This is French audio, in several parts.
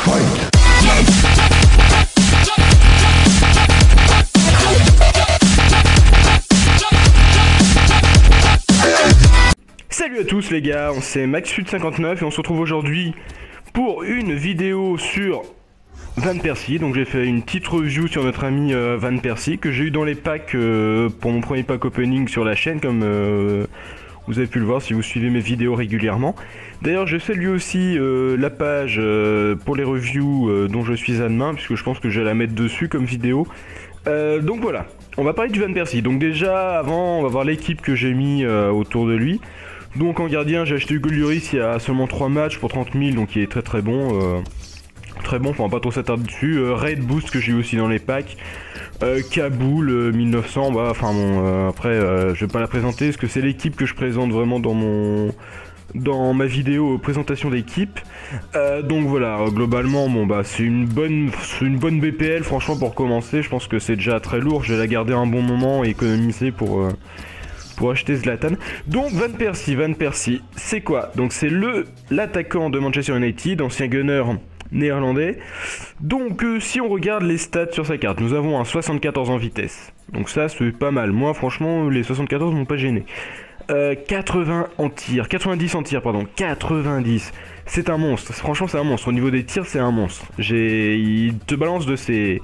Fight. Salut à tous les gars, c'est MaxFut59 et on se retrouve aujourd'hui pour une vidéo sur Van Persie. Donc j'ai fait une petite review sur notre ami Van Persie que j'ai eu dans les packs pour mon premier pack opening sur la chaîne, comme vous avez pu le voir si vous suivez mes vidéos régulièrement. D'ailleurs je salue aussi la page pour les reviews dont je suis admin, puisque je pense que je vais la mettre dessus comme vidéo. Donc voilà, on va parler du Van Persie. Donc déjà avant on va voir l'équipe que j'ai mis autour de lui. Donc en gardien j'ai acheté Hugo Lloris il y a seulement 3 matchs pour 30 000, donc il est très bon. Très bon, enfin pas trop s'attarder dessus. Raid Boost que j'ai eu aussi dans les packs. Kaboul 1900, bah enfin bon, après je vais pas la présenter parce que c'est l'équipe que je présente vraiment dans ma vidéo présentation d'équipe. Donc voilà, globalement bon bah c'est une bonne BPL franchement pour commencer. Je pense que c'est déjà très lourd, je vais la garder un bon moment et économiser pour acheter Zlatan. Donc Van Persie, c'est quoi? Donc c'est l'attaquant de Manchester United, ancien gunner néerlandais. Donc si on regarde les stats sur sa carte, nous avons un 74 en vitesse. Donc ça c'est pas mal. Moi franchement les 74 m'ont pas gêné. 90 en tir, pardon, 90. C'est un monstre, franchement c'est un monstre. Au niveau des tirs c'est un monstre. Il te balance de ses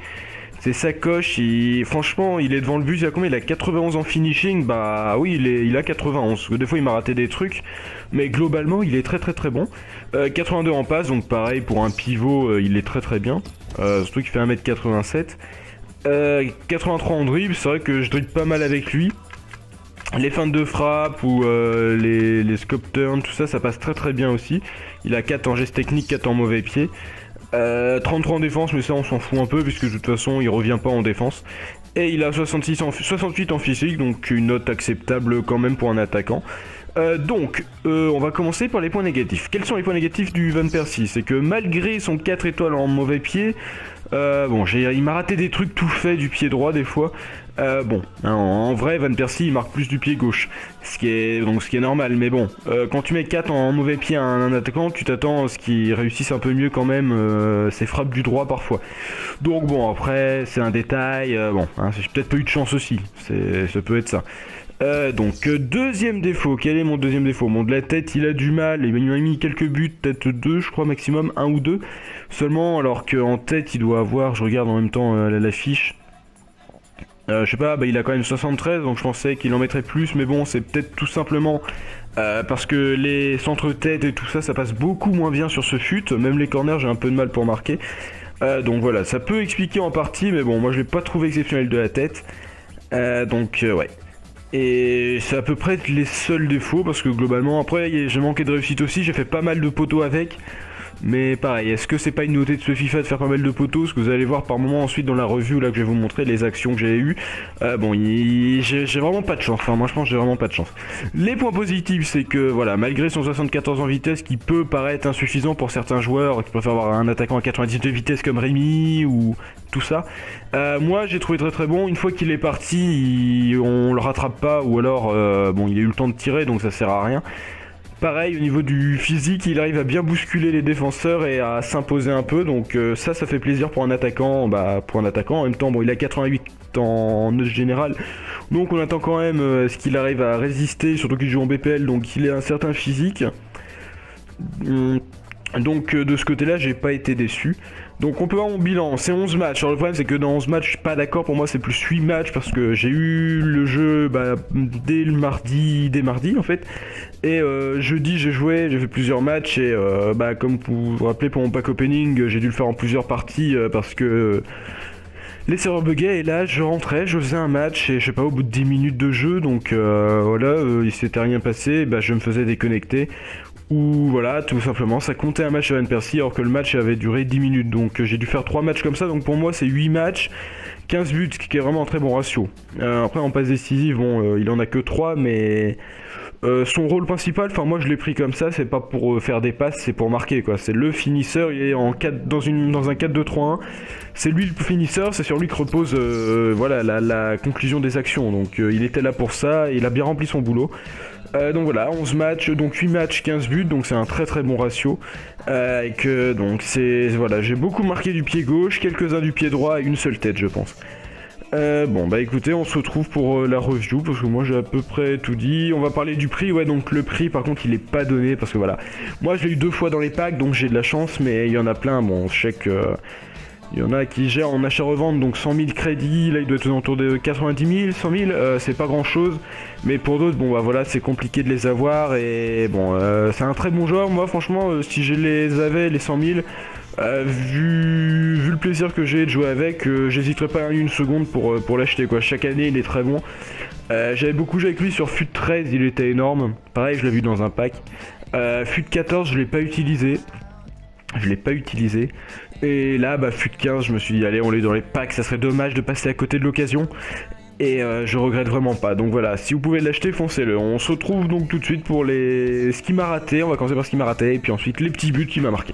sacoches, franchement il est devant le but, il a combien? Il a 91 en finishing, bah oui il a 91, parce que des fois il m'a raté des trucs, mais globalement il est très bon. 82 en passe, donc pareil pour un pivot il est très bien, surtout qu'il fait 1m87. 83 en dribble, c'est vrai que je dribble pas mal avec lui. Les feintes de frappe ou les scope turn, tout ça, ça passe très bien aussi. Il a 4 en geste technique, 4 en mauvais pied. 33 en défense, mais ça on s'en fout un peu puisque de toute façon il revient pas en défense. Et il a 68 en physique, donc une note acceptable quand même pour un attaquant. On va commencer par les points négatifs. Quels sont les points négatifs du Van Persie? C'est que malgré son 4 étoiles en mauvais pied, il m'a raté des trucs tout faits du pied droit des fois. En vrai Van Persie il marque plus du pied gauche, ce qui est normal, mais bon, quand tu mets 4 en mauvais pied à un attaquant, tu t'attends à ce qu'il réussisse un peu mieux quand même ses frappes du droit parfois. Donc bon, après c'est un détail, j'ai peut-être pas eu de chance aussi, ça peut être ça. Deuxième défaut, quel est mon deuxième défaut? Bon, de la tête il a du mal, il m'a mis quelques buts, peut-être 2 je crois maximum, 1 ou 2 seulement, alors qu'en tête il doit avoir, je regarde en même temps la fiche, je sais pas, il a quand même 73, donc je pensais qu'il en mettrait plus, mais bon, c'est peut-être tout simplement parce que les centres-têtes et tout ça, ça passe beaucoup moins bien sur ce fut, même les corners, j'ai un peu de mal pour marquer. Donc voilà, ça peut expliquer en partie, mais bon, moi je l'ai pas trouvé exceptionnel de la tête. Ouais. Et c'est à peu près les seuls défauts, parce que globalement, après, j'ai manqué de réussite aussi, j'ai fait pas mal de poteaux avec. Mais pareil, est-ce que c'est pas une nouveauté de ce FIFA de faire pas mal de poteaux? Ce que vous allez voir par moment ensuite dans la review là que je vais vous montrer les actions que j'ai eues. J'ai vraiment pas de chance, enfin moi je pense que j'ai vraiment pas de chance. Les points positifs c'est que voilà, malgré son 74 en vitesse qui peut paraître insuffisant pour certains joueurs qui préfèrent avoir un attaquant à 90 de vitesse comme Rémi ou tout ça, moi j'ai trouvé très bon. Une fois qu'il est parti, on le rattrape pas, ou alors il a eu le temps de tirer donc ça sert à rien. Pareil, au niveau du physique, il arrive à bien bousculer les défenseurs et à s'imposer un peu, donc ça fait plaisir pour un attaquant. En même temps, il a 88 en note générale, donc on attend quand même ce qu'il arrive à résister, surtout qu'il joue en BPL, donc il a un certain physique. Donc de ce côté-là, j'ai pas été déçu. Donc on peut voir mon bilan, c'est 11 matchs. Alors le problème c'est que dans 11 matchs, je suis pas d'accord, pour moi c'est plus 8 matchs parce que j'ai eu le jeu dès mardi en fait. Et jeudi j'ai joué, j'ai fait plusieurs matchs et comme vous vous rappelez pour mon pack opening, j'ai dû le faire en plusieurs parties parce que les serveurs buguaient et là je rentrais, je faisais un match et je sais pas, au bout de 10 minutes de jeu, donc il s'était rien passé, je me faisais déconnecter. Ou voilà, tout simplement, ça comptait un match à Van Persie alors que le match avait duré 10 minutes. Donc j'ai dû faire 3 matchs comme ça, donc pour moi c'est 8 matchs, 15 buts, ce qui est vraiment un très bon ratio. Après en passe décisive, il en a que 3, mais son rôle principal, enfin moi je l'ai pris comme ça, c'est pas pour faire des passes, c'est pour marquer quoi. C'est le finisseur, il est dans un 4-2-3-1, c'est lui le finisseur, c'est sur lui que repose la conclusion des actions. Donc il était là pour ça, et il a bien rempli son boulot. Donc voilà, 11 matchs, donc 8 matchs, 15 buts, donc c'est un très très bon ratio. Donc c'est, voilà, j'ai beaucoup marqué du pied gauche, quelques-uns du pied droit et une seule tête je pense. Bon bah écoutez, on se retrouve pour la review parce que moi j'ai à peu près tout dit. On va parler du prix, ouais, donc le prix par contre il est pas donné parce que voilà, moi je l'ai eu 2 fois dans les packs donc j'ai de la chance, mais il y en a plein, bon je sais que il y en a qui gèrent en achat-revente donc 100 000 crédits, là il doit être autour de 90 000, 100 000, c'est pas grand chose, mais pour d'autres, bon bah voilà, c'est compliqué de les avoir, et bon, c'est un très bon joueur, moi franchement, si je les avais, les 100 000, vu le plaisir que j'ai de jouer avec, j'hésiterais pas une seconde pour l'acheter quoi, chaque année il est très bon. J'avais beaucoup joué avec lui sur FUT 13, il était énorme, pareil je l'ai vu dans un pack. FUT 14 je l'ai pas utilisé. Et là, bah, FUT 15, je me suis dit, allez, on l'est dans les packs, ça serait dommage de passer à côté de l'occasion. Et je regrette vraiment pas. Donc voilà, si vous pouvez l'acheter, foncez-le. On se retrouve donc tout de suite pour ce qui m'a raté. On va commencer par ce qui m'a raté, et puis ensuite les petits buts qui m'a marqué.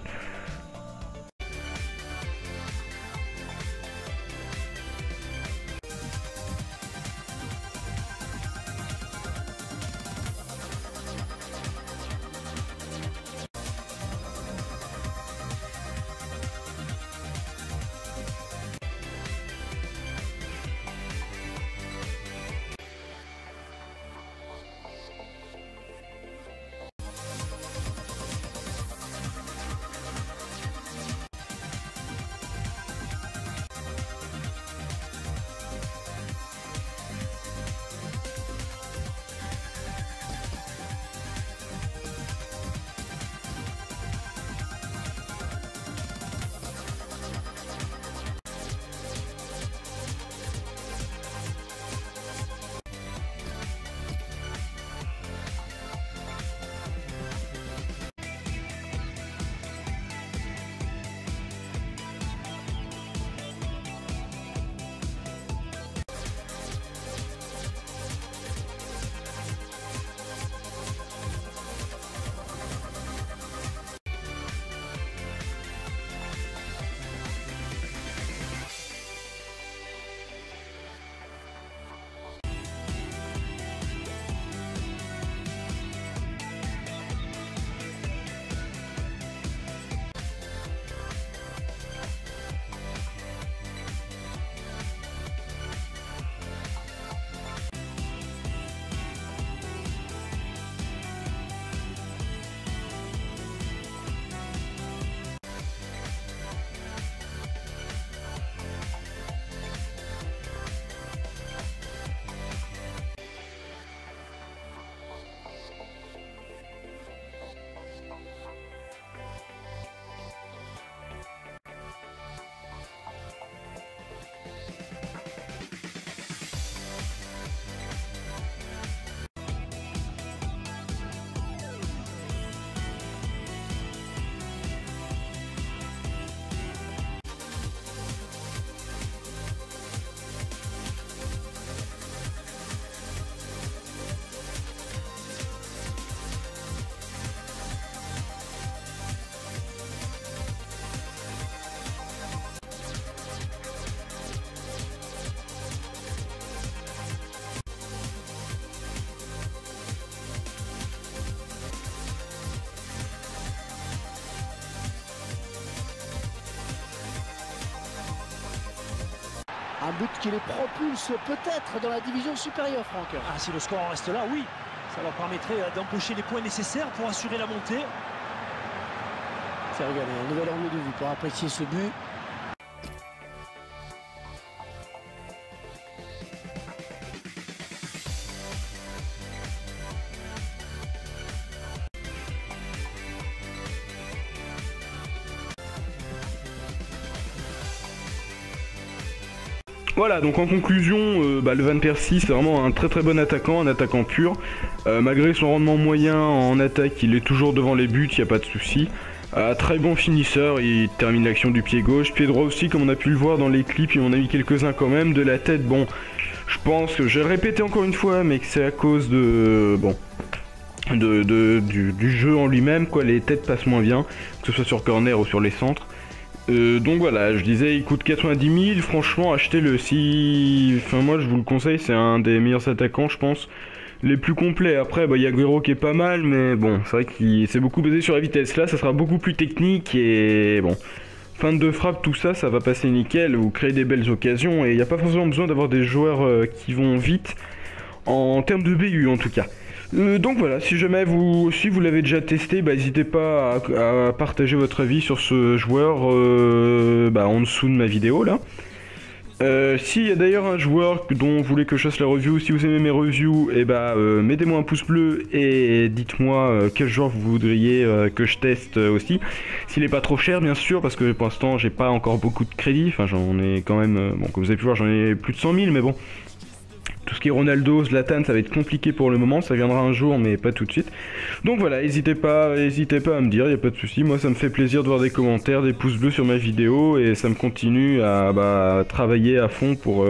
Un but qui les propulse peut-être dans la division supérieure, Franck. Ah, si le score en reste là, oui. Ça leur permettrait d'empocher les points nécessaires pour assurer la montée. C'est regardez, un nouvel angle de vue pour apprécier ce but. Voilà, donc en conclusion, le Van Persie c'est vraiment un très très bon attaquant, un attaquant pur. Malgré son rendement moyen en attaque, il est toujours devant les buts, il n'y a pas de souci. Très bon finisseur, il termine l'action du pied gauche. Pied droit aussi, comme on a pu le voir dans les clips, il en a mis quelques-uns quand même. De la tête, bon, je pense que je vais le répéter encore une fois, mais que c'est à cause de... bon... du jeu en lui-même, quoi, les têtes passent moins bien, que ce soit sur corner ou sur les centres. Donc voilà, je disais, il coûte 90 000, franchement, achetez-le si... Enfin, moi, je vous le conseille, c'est un des meilleurs attaquants, je pense. les plus complets. Après, il y a Guerrero qui est pas mal, mais bon, c'est vrai qu'il c'est beaucoup basé sur la vitesse. Là, ça sera beaucoup plus technique et bon. Fin de frappe, tout ça, ça va passer nickel. Vous créez des belles occasions et il n'y a pas forcément besoin d'avoir des joueurs qui vont vite en termes de BU en tout cas. Donc voilà, si jamais vous aussi vous l'avez déjà testé, n'hésitez pas à partager votre avis sur ce joueur en dessous de ma vidéo là. S'il y a d'ailleurs un joueur dont vous voulez que je fasse la review, si vous aimez mes reviews, mettez-moi un pouce bleu et dites-moi quel joueur vous voudriez que je teste aussi. S'il est pas trop cher bien sûr, parce que pour l'instant j'ai pas encore beaucoup de crédits, enfin j'en ai quand même, bon comme vous avez pu voir j'en ai plus de 100 000 mais bon. Tout ce qui est Ronaldo, Zlatan, ça va être compliqué pour le moment, ça viendra un jour mais pas tout de suite. Donc voilà, n'hésitez pas à me dire, il n'y a pas de souci. Moi ça me fait plaisir de voir des commentaires, des pouces bleus sur ma vidéo et ça me continue à travailler à fond pour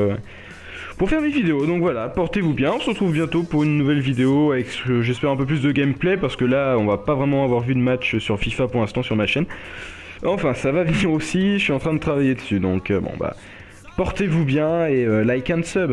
faire mes vidéos. Donc voilà, portez-vous bien, on se retrouve bientôt pour une nouvelle vidéo avec j'espère un peu plus de gameplay parce que là on va pas vraiment avoir vu de match sur FIFA pour l'instant sur ma chaîne. Enfin ça va venir aussi, je suis en train de travailler dessus donc portez-vous bien et like and sub.